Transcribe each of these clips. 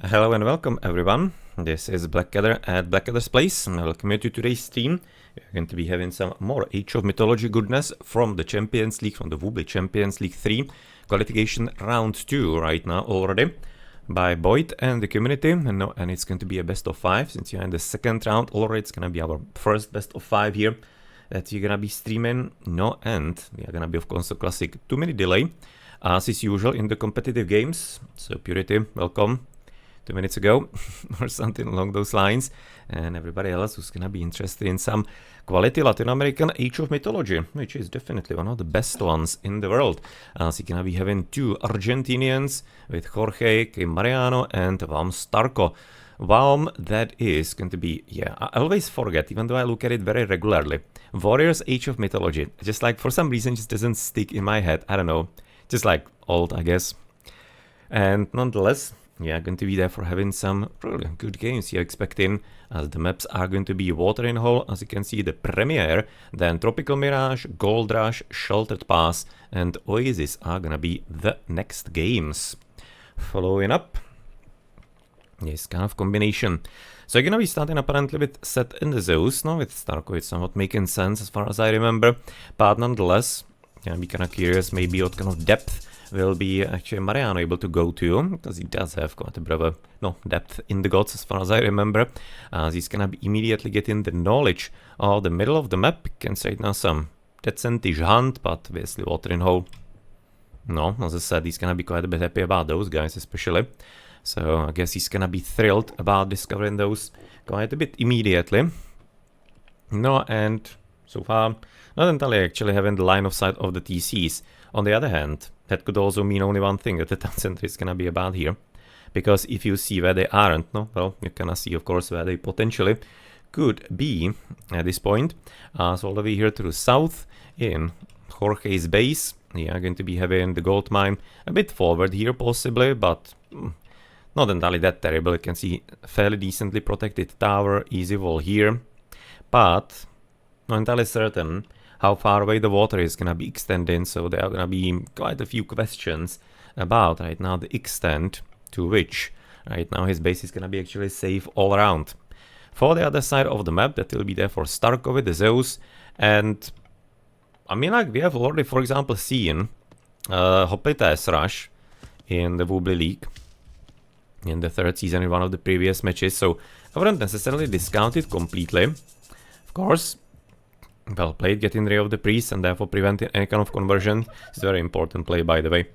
Hello and welcome everyone. This is Blackadder at Blackadder's Place, and welcome you to today's stream. We're going to be having some more Age of Mythology goodness from the Champions League, from the Voobly Champions League 3 Qualification Round 2 right now already by Boit and the community. And it's going to be a best of 5 since you're in the second round already. It's going to be our first best of 5 here that you're going to be streaming. And we are going to be, of course, a classic 2-minute delay as is usual in the competitive games. So Purity, welcome. 2 minutes ago or something along those lines, and everybody else who's gonna be interested in some quality Latin American Age of Mythology, which is definitely one of the best ones in the world. So you're gonna be having two Argentinians with Jorge, Mariano, and Vam Starko. Vam, that is going to be, yeah, I always forget, even though I look at it very regularly. Warriors Age of Mythology, just like for some reason just doesn't stick in my head, I don't know, just like old, I guess. And nonetheless, yeah, going to be there for having some really good games you're expecting, as the maps are going to be Watering Hole, as you can see, the Premiere, then Tropical Mirage, Gold Rush, Sheltered Pass, and Oasis are gonna be the next games. Following up, yes, kind of combination. So you're gonna be starting apparently with Set and the Zeus, no, with Starko, it's somewhat making sense as far as I remember, but nonetheless, gonna be kind of curious maybe what kind of depth will be actually Mariano able to go to, because he does have quite a bit of depth in the gods as far as I remember, as he's gonna be immediately getting the knowledge of the middle of the map. You can say now some decentish hunt, but obviously Watering Hole. No, as I said, he's gonna be quite a bit happy about those guys especially. So I guess he's gonna be thrilled about discovering those quite a bit immediately. No, and so far, not entirely actually having the line of sight of the TCs. On the other hand, that could also mean only one thing, that the town center is gonna be about here. Because if you see where they aren't, no, well, you can see, of course, where they potentially could be at this point. So all the way here to the south, in Jorge's base, we are going to be having the gold mine a bit forward here, possibly, but not entirely that terrible. You can see fairly decently protected tower, easy wall here, but not entirely certain how far away the water is gonna be extending, so there are gonna be quite a few questions about right now the extent to which right now his base is gonna be actually safe all around. For the other side of the map, that will be there for Starko with the Zeus, and I mean, like, we have already, for example, seen Hoplites Rush in the Voobly League in the third season in one of the previous matches, so I wouldn't necessarily discount it completely. Of course, well played, getting rid of the priest and therefore preventing any kind of conversion. It's a very important play, by the way,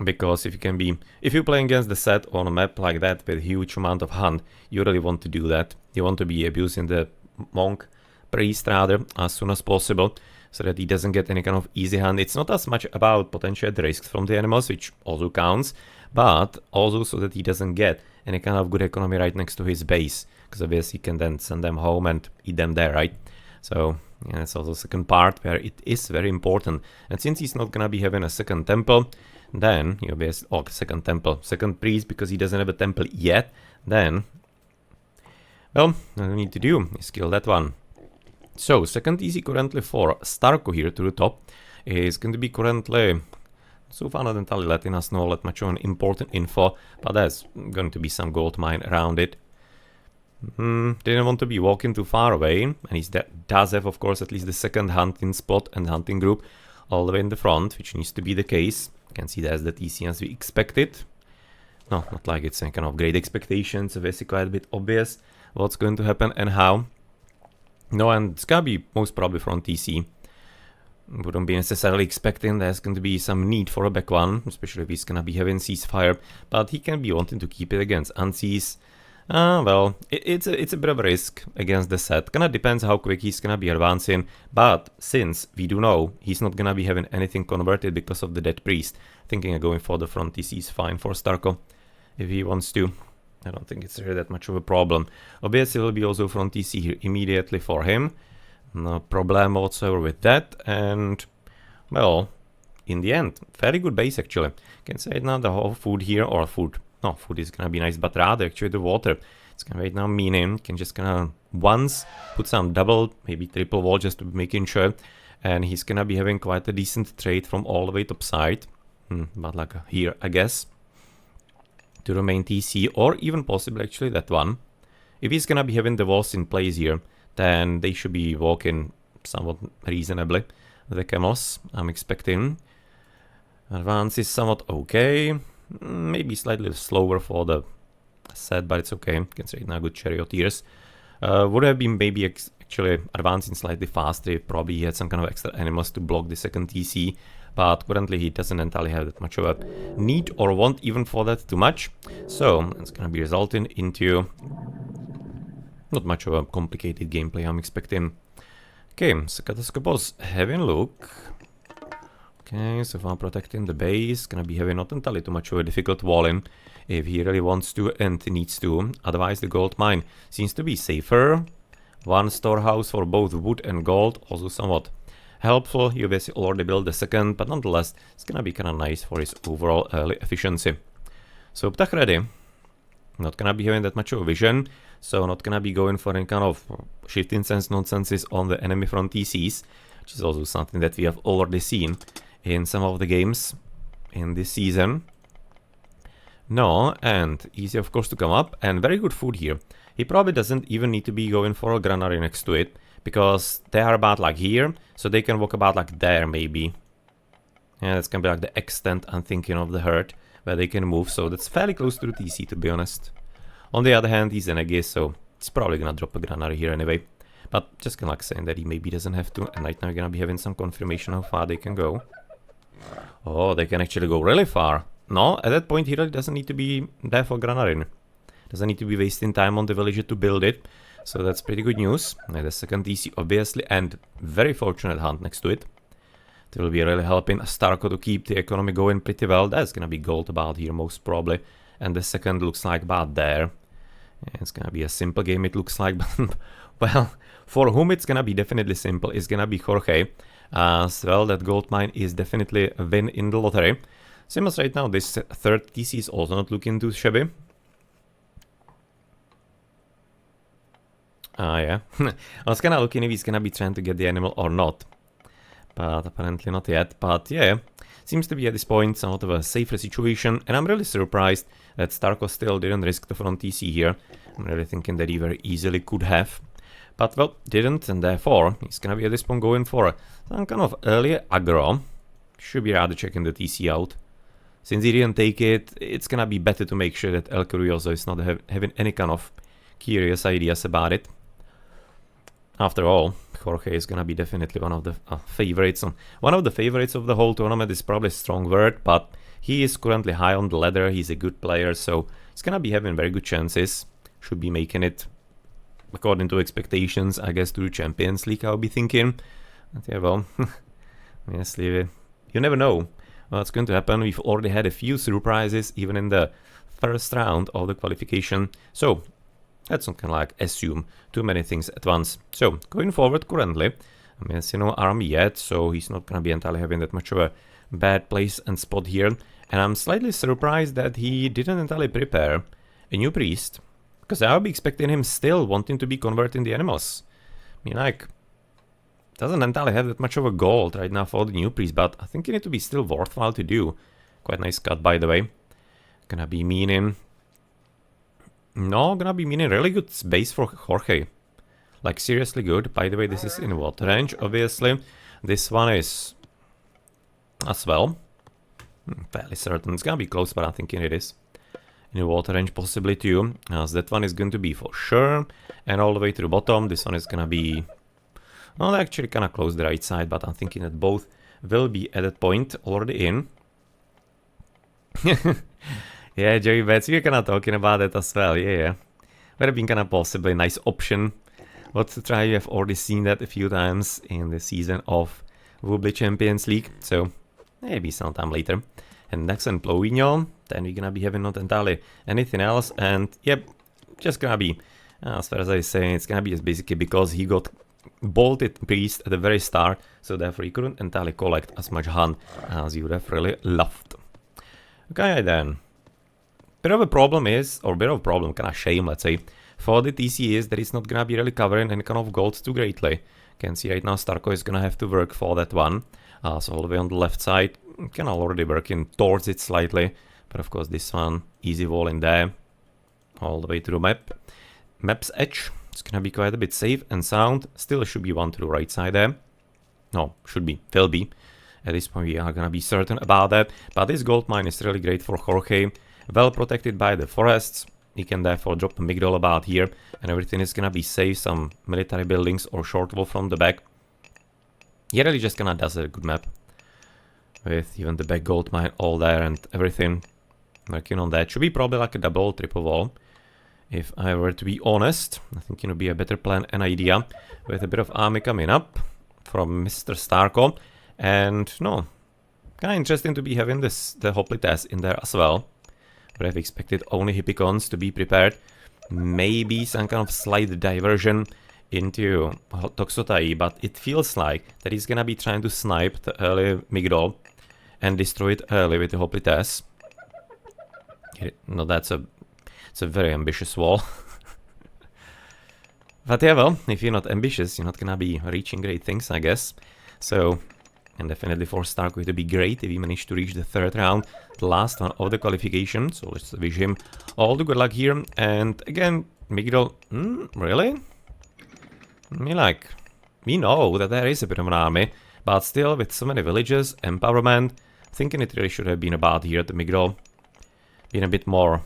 because if you play against the set on a map like that with a huge amount of hunt, you really want to do that. You want to be abusing the monk, priest rather, as soon as possible, so that he doesn't get any kind of easy hand. It's not as much about potential risks from the animals, which also counts, but also so that he doesn't get any kind of good economy right next to his base, because obviously he can then send them home and eat them there, right? So yeah, that's also the second part where it is very important. And since he's not gonna be having a second temple, then you obviously, second priest, because he doesn't have a temple yet, then, well, all you need to do is kill that one. So second easy currently for Starko here to the top is going to be currently, so far not entirely letting us know that much on important info, but there's going to be some gold mine around it. Didn't want to be walking too far away, and he does have, of course, at least the second hunting spot and hunting group all the way in the front, which needs to be the case. You can see there's the TC as we expected. No, not like it's any kind of great expectations, obviously quite a bit obvious what's going to happen and how. No, and it's gonna be most probably front TC. Wouldn't be necessarily expecting there's going to be some need for a back one, especially if he's gonna be having ceasefire, but he can be wanting to keep it against unseas. Well, it's a bit of a risk against the set. Kinda depends how quick he's gonna be advancing, but since we do know he's not gonna be having anything converted because of the dead priest, thinking of going for the front TC is fine for Starko if he wants to. I don't think it's really that much of a problem. Obviously, will be also front TC here immediately for him. No problem whatsoever with that, and well, in the end, very good base actually. Can say it now, the whole food here, or food. No, food is gonna be nice, but rather actually the water. It's gonna right now meaning can just gonna once put some double, maybe triple wall just to be making sure, and he's gonna be having quite a decent trade from all the way top side. But like here, I guess. to the main TC, or even possibly actually that one. If he's gonna be having the walls in place here, then they should be walking somewhat reasonably. The Camos, I'm expecting. Advance is somewhat okay. Maybe slightly slower for the set, but it's okay. You can say now good charioteers. Would have been maybe actually advancing slightly faster if probably he had some kind of extra animals to block the second TC. But currently he doesn't entirely have that much of a need or want even for that too much. So it's gonna be resulting into not much of a complicated gameplay I'm expecting. Okay, so Catastropos having a look. Okay, so far protecting the base, gonna be having not entirely too much of a difficult walling if he really wants to and needs to. Otherwise the gold mine seems to be safer. One storehouse for both wood and gold, also somewhat helpful. You obviously already built the second, but nonetheless it's gonna be kinda nice for his overall early efficiency. So Ptach ready. Not gonna be having that much of a vision, so not gonna be going for any kind of shifting sense nonsenses on the enemy front TCs, which is also something that we have already seen in some of the games in this season. No, and easy of course to come up, and very good food here. He probably doesn't even need to be going for a granary next to it, because they are about like here, so they can walk about like there maybe. Yeah, that's gonna be like the extent I'm thinking of the herd, where they can move, so that's fairly close to the TC to be honest. On the other hand, he's an Aegis, so it's probably gonna drop a granary here anyway. But just kinda like saying that he maybe doesn't have to, and right now you're gonna be having some confirmation how far they can go. Oh, they can actually go really far. No, at that point he really doesn't need to be there for granary. Doesn't need to be wasting time on the villager to build it. So that's pretty good news. And the second TC obviously, and very fortunate hunt next to it. It will be really helping Starko to keep the economy going pretty well. That's gonna be gold about here most probably. And the second looks like about there. And it's gonna be a simple game it looks like, but well, for whom it's gonna be definitely simple is gonna be Jorge. As well, that gold mine is definitely a win in the lottery. Same as right now, this third TC is also not looking too shabby. Ah, yeah. I was kinda looking if he's gonna be trying to get the animal or not. But apparently not yet. But yeah, seems to be at this point somewhat of a safer situation. And I'm really surprised that Starko still didn't risk the front TC here. I'm really thinking that he very easily could have. But well, didn't, and therefore he's gonna be at this point going for some kind of early aggro. Should be rather checking the TC out. Since he didn't take it, it's gonna be better to make sure that El Curioso is not having any kind of curious ideas about it. After all, Jorge is gonna be definitely one of the favorites. One of the favorites of the whole tournament is probably a strong word, but he is currently high on the ladder. He's a good player, so he's gonna be having very good chances. Should be making it, according to expectations, I guess, to the Champions League, I'll be thinking. But yeah, well, honestly, you never know what's going to happen. We've already had a few surprises, even in the first round of the qualification. So let's not kind of like assume too many things at once. So going forward currently, I mean, it's no army yet, so he's not going to be entirely having that much of a bad place and spot here. And I'm slightly surprised that he didn't entirely prepare a new priest, because I would be expecting him still wanting to be converting the animals. I mean, like, doesn't entirely have that much of a gold right now for the new priest, but I think it need to be still worthwhile to do. Quite nice cut, by the way. Gonna be meaning... No, gonna be meaning really good base for Jorge. Like, seriously good. By the way, this is in water range, obviously. This one is... as well. Fairly certain. It's gonna be close, but I'm thinking it is. In water range possibly too, as that one is going to be for sure. And all the way to the bottom, this one is gonna be... Well, they actually kinda close the right side, but I'm thinking that both will be at that point already in. Yeah, Joey Betts, we're kinda talking about it as well, yeah. Would have been kinda possibly a nice option. What to try, you have already seen that a few times in the season of Voobly Champions League, so maybe sometime later. And next on Plovigno, then we're gonna be having not entirely anything else, and yep, just gonna be, as far as I say, it's gonna be just basically because he got bolted priest at the very start, so therefore he couldn't entirely collect as much hunt as you would have really loved. Okay then. Bit of a problem is, or bit of a problem, kind of shame, let's say, for the TC is that it's not gonna be really covering any kind of gold too greatly. Can see right now Starko is gonna have to work for that one. So all the way on the left side, kind of already working towards it slightly, But of course this one, easy wall in there, all the way to the map's edge. It's gonna be quite a bit safe and sound. Still should be one to the right side there. No, should be, will be. At this point we are gonna be certain about that. But this gold mine is really great for Jorge. Well protected by the forests. He can therefore drop a migdol about here and everything is gonna be safe. Some military buildings or short wall from the back. He really just kinda does a good map. With even the back gold mine all there and everything. Working on that. Should be probably like a double, triple wall. If I were to be honest. I think it would be a better plan and idea. With a bit of army coming up from Mr. Starko. And no, kind of interesting to be having the Hoplite test in there as well. But I've expected only Hippicons to be prepared. Maybe some kind of slight diversion into Toxotai, but it feels like that he's gonna be trying to snipe the early Migdol and destroy it early with the Hoplites. No, it's a very ambitious wall. But yeah, well, if you're not ambitious, you're not gonna be reaching great things, I guess. So, and definitely for Stark it would be great if he managed to reach the third round, the last one of the qualification. So let's wish him all the good luck here. And again, Migdol, really? I mean, like, we know that there is a bit of an army, but still with so many villages, empowerment, thinking it really should have been about here, the Migdol, being a bit more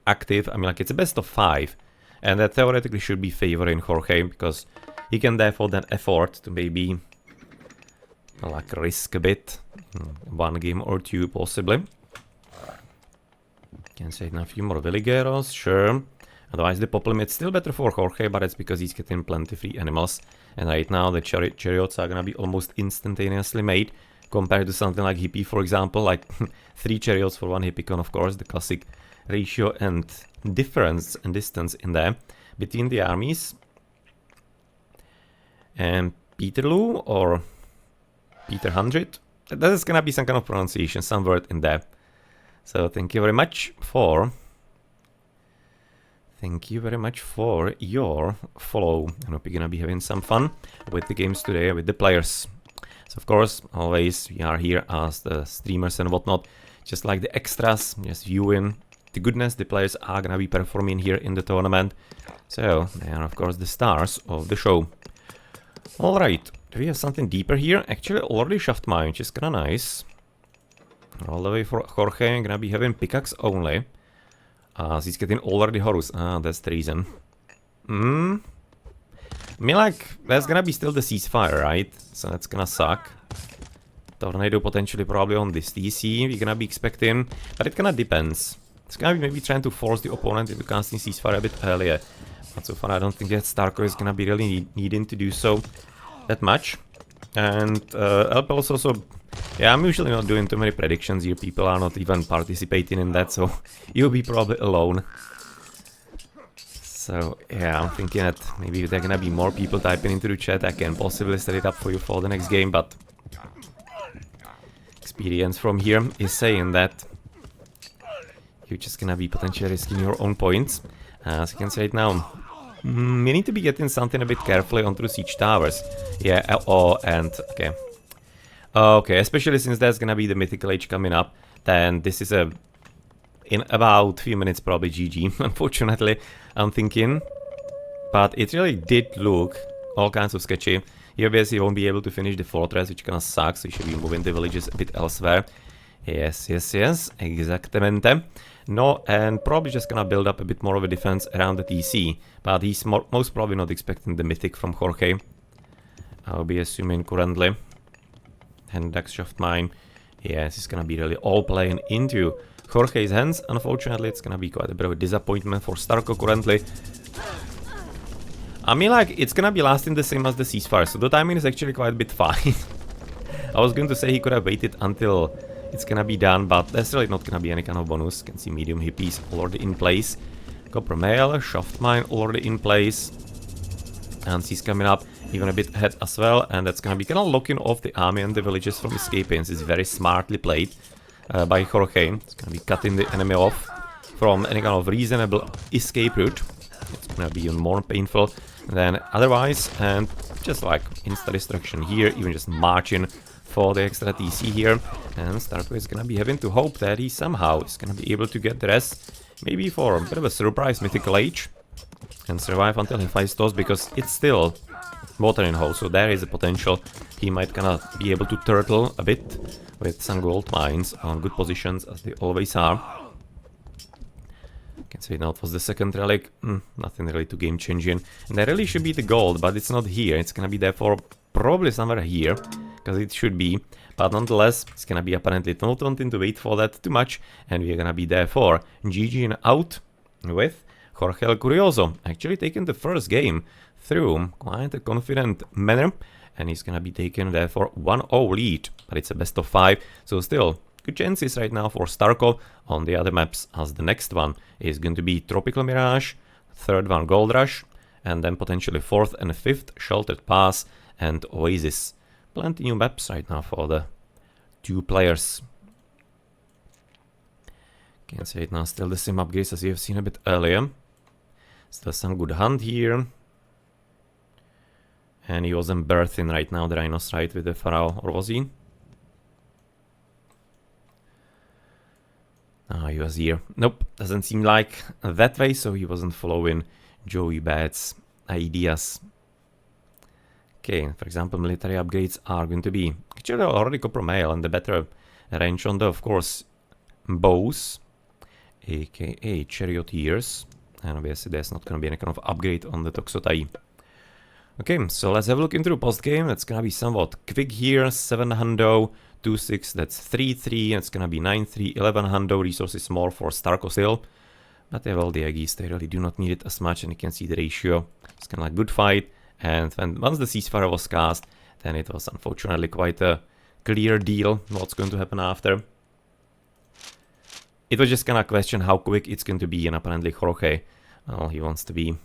active. I mean, like, it's a best of 5, and that theoretically should be favoring Jorge, because he can therefore then afford to maybe, like, risk a bit, one game or two possibly. Can say now a few more Villagers, sure. Otherwise the pop limit's still better for Jorge, but it's because he's getting plenty free animals. And right now the chariots are gonna be almost instantaneously made, compared to something like Hippie, for example, like 3 chariots for 1 Hippicon, of course, the classic ratio and difference and distance in there between the armies. And Peterloo or Peter 100, that is gonna be some kind of pronunciation, some word in there. So thank you very much for your follow. I hope you're gonna be having some fun with the games today, with the players. So of course, always we are here as the streamers and whatnot, just like the extras, just viewing the goodness the players are gonna be performing here in the tournament. So they are of course the stars of the show. Alright, do we have something deeper here? Actually already shaft mine, which is kinda nice. All the way for Jorge, gonna be having pickaxe only. He's getting already Horus. That's the reason. I mean, like, there's gonna be still the ceasefire, right? So that's gonna suck. Tornado potentially probably on this TC, we're gonna be expecting, but it kinda depends. It's gonna be maybe trying to force the opponent into casting ceasefire a bit earlier. But so far I don't think that Starko is gonna be really needing to do so that much. And Elpels also, yeah, I'm usually not doing too many predictions here, people are not even participating in that, so you'll be probably alone. So yeah, I'm thinking that maybe if there are gonna be more people typing into the chat, I can possibly set it up for you for the next game, but experience from here is saying that you're just gonna be potentially risking your own points. As you can see right now, we need to be getting something a bit carefully onto the siege towers. Yeah, and okay. Okay, especially since there's gonna be the mythical age coming up, then this is a, in about 3 minutes probably GG, unfortunately, I'm thinking. But it really did look all kinds of sketchy. He obviously won't be able to finish the fortress, which kinda sucks, so he should be moving the villages a bit elsewhere. Yes, exactamente. No, and probably just gonna build up a bit more of a defense around the TC, but he's most probably not expecting the mythic from Jorge. I'll be assuming currently. And Dax Shaft Mine, yes, it's gonna be really all playing into Jorge's hands. Unfortunately, it's gonna be quite a bit of a disappointment for Starko currently. I mean, like, it's gonna be lasting the same as the ceasefire, so the timing is actually quite a bit fine. I was going to say he could have waited until it's gonna be done, but there's really not gonna be any kind of bonus. You can see medium hippies already in place. Copper Mail, Shaft Mine already in place. And he's coming up even a bit ahead as well, and that's gonna be kind of locking off the army and the villages from escaping. It's very smartly played by Jorge. It's gonna be cutting the enemy off from any kind of reasonable escape route. It's gonna be even more painful than otherwise, and just like insta-destruction here, even just marching for the extra TC here. And Starko is gonna be having to hope that he somehow is gonna be able to get the rest. Maybe for a bit of a surprise mythical age. And survive until he fights those, because it's still watering hole, so there is a potential he might kinda be able to turtle a bit with some gold mines on good positions as they always are. Can say now it was the second relic, nothing really too game changing. And there really should be the gold, but it's not here, it's gonna be therefore probably somewhere here, because it should be. But nonetheless, it's gonna be apparently not wanting to wait for that too much, and we're gonna be therefore GGing out with Jorge El Curioso, actually taking the first game through quite a confident manner, and he's gonna be taking therefore 1-0 lead, but it's a best of 5, so still good chances right now for Starko on the other maps, as the next one is going to be Tropical Mirage, third one Gold Rush, and then potentially fourth and fifth Sheltered Pass and Oasis. Plenty new maps right now for the two players. Can say it now, still the same upgrades as you have seen a bit earlier. Still some good hunt here. And he wasn't birthing right now, the Rhinos, right, with the Pharaoh, or was he? Ah, he was here. Nope, doesn't seem like that way, so he wasn't following Joey Bad's ideas. Okay, for example, military upgrades are going to be actually already Copper Mail and the better range on the, of course, bows, aka Charioteers. And obviously there's not going to be any kind of upgrade on the Toxotai. Okay, so let's have a look into the post game. That's gonna be somewhat quick here. 7 hundo, 2-6, that's 3-3. It's gonna be 9-3, 11 hundo. Resources more for Starko still. But well, the Aggies, they really do not need it as much, and you can see the ratio. It's kinda like good fight. And once the ceasefire was cast, then it was unfortunately quite a clear deal what's going to happen after. It was just kinda a question how quick it's going to be, and apparently Jorge, well, he wants to be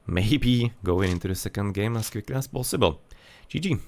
maybe going into the second game as quickly as possible. GG.